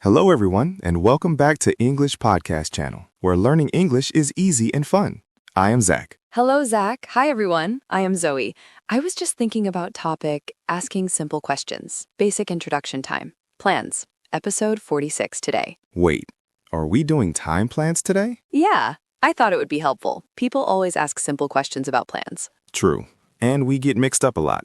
Hello, everyone, and welcome back to English Podcast Channel, where learning English is easy and fun. I am Zac. Hello, Zac. Hi, everyone. I am Zoe. I was just thinking about topic asking simple questions. Basic introduction time. Plans. Episode 46 today. Wait, are we doing time plans today? Yeah, I thought it would be helpful. People always ask simple questions about plans. True, and we get mixed up a lot.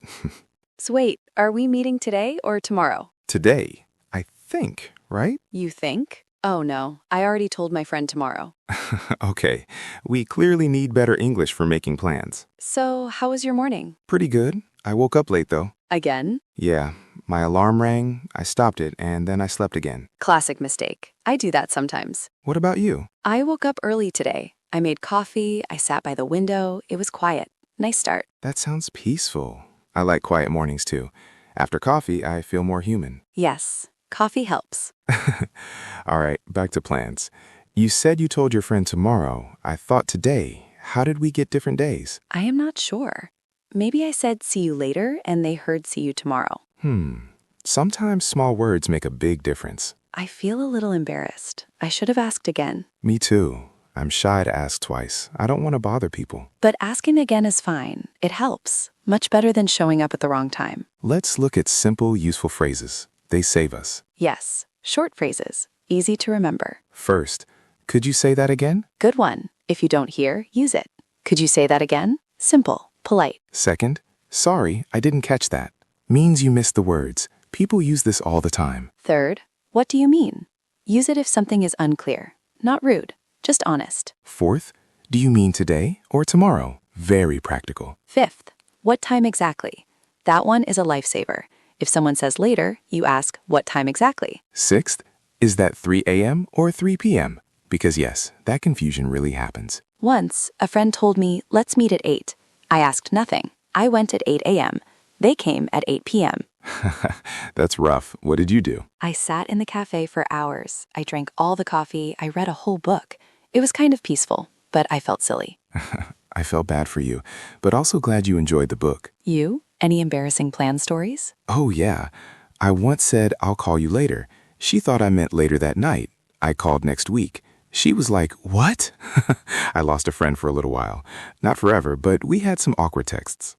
So wait, are we meeting today or tomorrow? Today, I think, right? You think? Oh no, I already told my friend tomorrow. Okay, we clearly need better English for making plans. So, how was your morning? Pretty good. I woke up late, though. Again? Yeah, my alarm rang, I stopped it, and then I slept again. Classic mistake. I do that sometimes. What about you? I woke up early today. I made coffee, I sat by the window, it was quiet. Nice start. That sounds peaceful. I like quiet mornings, too. After coffee, I feel more human. Yes, coffee helps. All right, back to plans. You said you told your friend tomorrow. I thought today. How did we get different days? I am not sure. Maybe I said see you later and they heard see you tomorrow. Sometimes small words make a big difference. I feel a little embarrassed. I should have asked again. Me too. I'm shy to ask twice. I don't want to bother people. But asking again is fine. It helps. Much better than showing up at the wrong time. Let's look at simple, useful phrases. They save us. Yes, short phrases. Easy to remember. First, could you say that again? Good one. If you don't hear, use it. Could you say that again? Simple, polite. Second, sorry, I didn't catch that. Means you missed the words. People use this all the time. Third, what do you mean? Use it if something is unclear. Not rude, just honest. Fourth, do you mean today or tomorrow? Very practical. Fifth, what time exactly? That one is a lifesaver. If someone says later, you ask, what time exactly? Sixth, is that 3 a.m. or 3 p.m.? Because yes, that confusion really happens. Once, a friend told me, let's meet at 8. I asked nothing. I went at 8 a.m. They came at 8 p.m. That's rough. What did you do? I sat in the cafe for hours. I drank all the coffee. I read a whole book. It was kind of peaceful, but I felt silly. I felt bad for you, but also glad you enjoyed the book. You? Any embarrassing plan stories? Oh, yeah. I once said, I'll call you later. She thought I meant later that night. I called next week. She was like, what? I lost a friend for a little while. Not forever, but we had some awkward texts.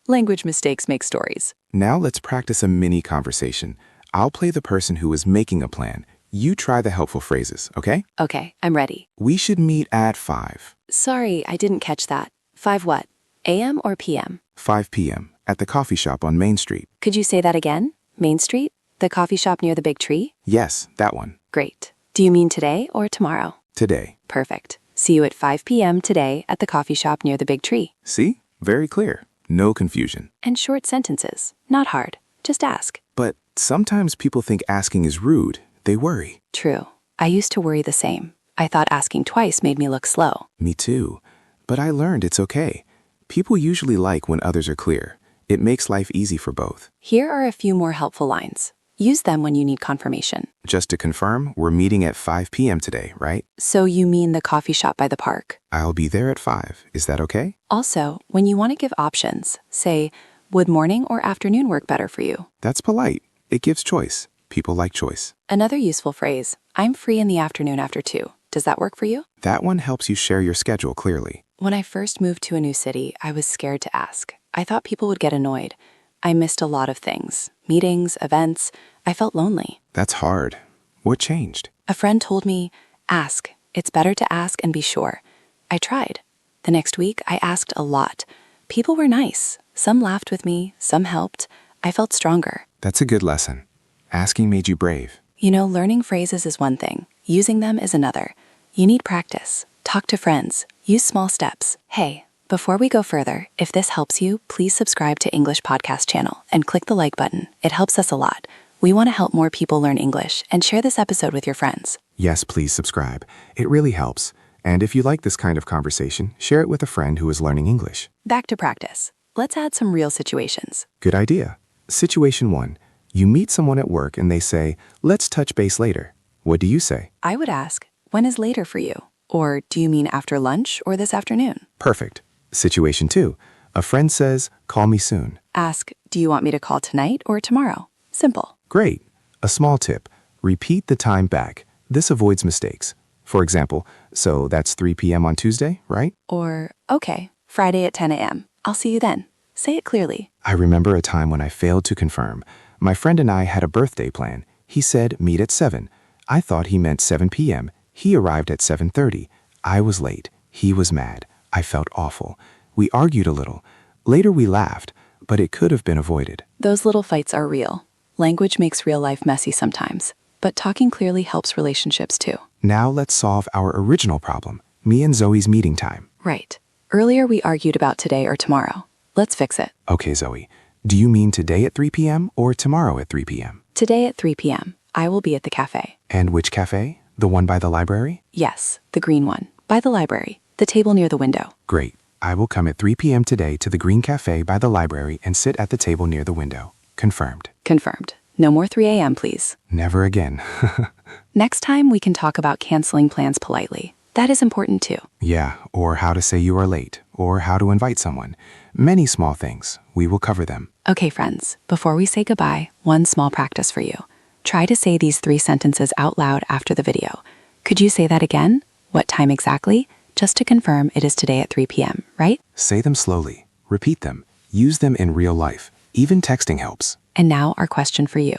Language mistakes make stories. Now let's practice a mini conversation. I'll play the person who is making a plan. You try the helpful phrases, okay? Okay, I'm ready. We should meet at 5. Sorry, I didn't catch that. 5 what? AM or PM? 5 p.m. at the coffee shop on Main Street. Could you say that again? Main Street? The coffee shop near the big tree? Yes, that one. Great. Do you mean today or tomorrow? Today. Perfect. See you at 5 p.m. today at the coffee shop near the big tree. See? Very clear. No confusion. And short sentences. Not hard. Just ask. But sometimes people think asking is rude. They worry. True. I used to worry the same. I thought asking twice made me look slow. Me too. But I learned it's okay. People usually like when others are clear. It makes life easy for both. Here are a few more helpful lines. Use them when you need confirmation. Just to confirm, we're meeting at 5 p.m. today, right? So you mean the coffee shop by the park? I'll be there at 5. Is that okay? Also, when you want to give options, say, would morning or afternoon work better for you? That's polite. It gives choice. People like choice. Another useful phrase, I'm free in the afternoon after 2. Does that work for you? That one helps you share your schedule clearly. When I first moved to a new city, I was scared to ask. I thought people would get annoyed. I missed a lot of things. Meetings, events. I felt lonely. That's hard. What changed? A friend told me, ask. It's better to ask and be sure. I tried. The next week, I asked a lot. People were nice. Some laughed with me. Some helped. I felt stronger. That's a good lesson. Asking made you brave. You know, learning phrases is one thing. Using them is another. You need practice. Talk to friends. Use small steps. Hey, before we go further, if this helps you, please subscribe to English Podcast Channel and click the like button. It helps us a lot. We want to help more people learn English, and share this episode with your friends. Yes, please subscribe. It really helps. And if you like this kind of conversation, share it with a friend who is learning English. Back to practice. Let's add some real situations. Good idea. Situation 1. You meet someone at work and they say, let's touch base later. What do you say? I would ask, when is later for you? Or do you mean after lunch or this afternoon? Perfect. Situation 2. A friend says, call me soon. Ask, do you want me to call tonight or tomorrow? Simple. Great. A small tip. Repeat the time back. This avoids mistakes. For example, so that's 3 p.m. on Tuesday, right? Or, okay, Friday at 10 a.m. I'll see you then. Say it clearly. I remember a time when I failed to confirm. My friend and I had a birthday plan. He said meet at 7. I thought he meant 7 p.m. He arrived at 7:30. I was late. He was mad. I felt awful. We argued a little. Later we laughed, but it could have been avoided. Those little fights are real. Language makes real life messy sometimes, but talking clearly helps relationships too. Now let's solve our original problem, me and Zoe's meeting time. Right. Earlier we argued about today or tomorrow. Let's fix it. Okay, Zoe. Do you mean today at 3 p.m. or tomorrow at 3 p.m.? Today at 3 p.m. I will be at the cafe. And which cafe? The one by the library? Yes, the green one. By the library. The table near the window. Great. I will come at 3 p.m. today to the green cafe by the library and sit at the table near the window. Confirmed. Confirmed. No more 3 a.m., please. Never again. Next time we can talk about canceling plans politely. That is important too. Yeah, or how to say you are late, or how to invite someone. Many small things. We will cover them. Okay, friends, before we say goodbye, one small practice for you. Try to say these 3 sentences out loud after the video. Could you say that again? What time exactly? Just to confirm it is today at 3 p.m., right? Say them slowly. Repeat them. Use them in real life. Even texting helps. And now our question for you.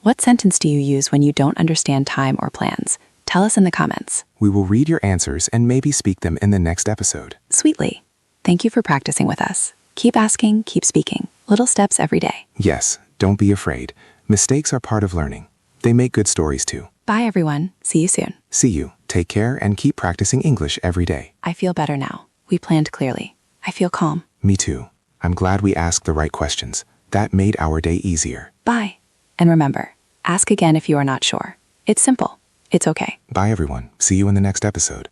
What sentence do you use when you don't understand time or plans? Tell us in the comments. We will read your answers and maybe speak them in the next episode. Sweetly. Thank you for practicing with us. Keep asking, keep speaking. Little steps every day. Yes, don't be afraid. Mistakes are part of learning. They make good stories too. Bye, everyone. See you soon. See you. Take care and keep practicing English every day. I feel better now. We planned clearly. I feel calm. Me too. I'm glad we asked the right questions. That made our day easier. Bye. And remember, ask again if you are not sure. It's simple. It's okay. Bye, everyone. See you in the next episode.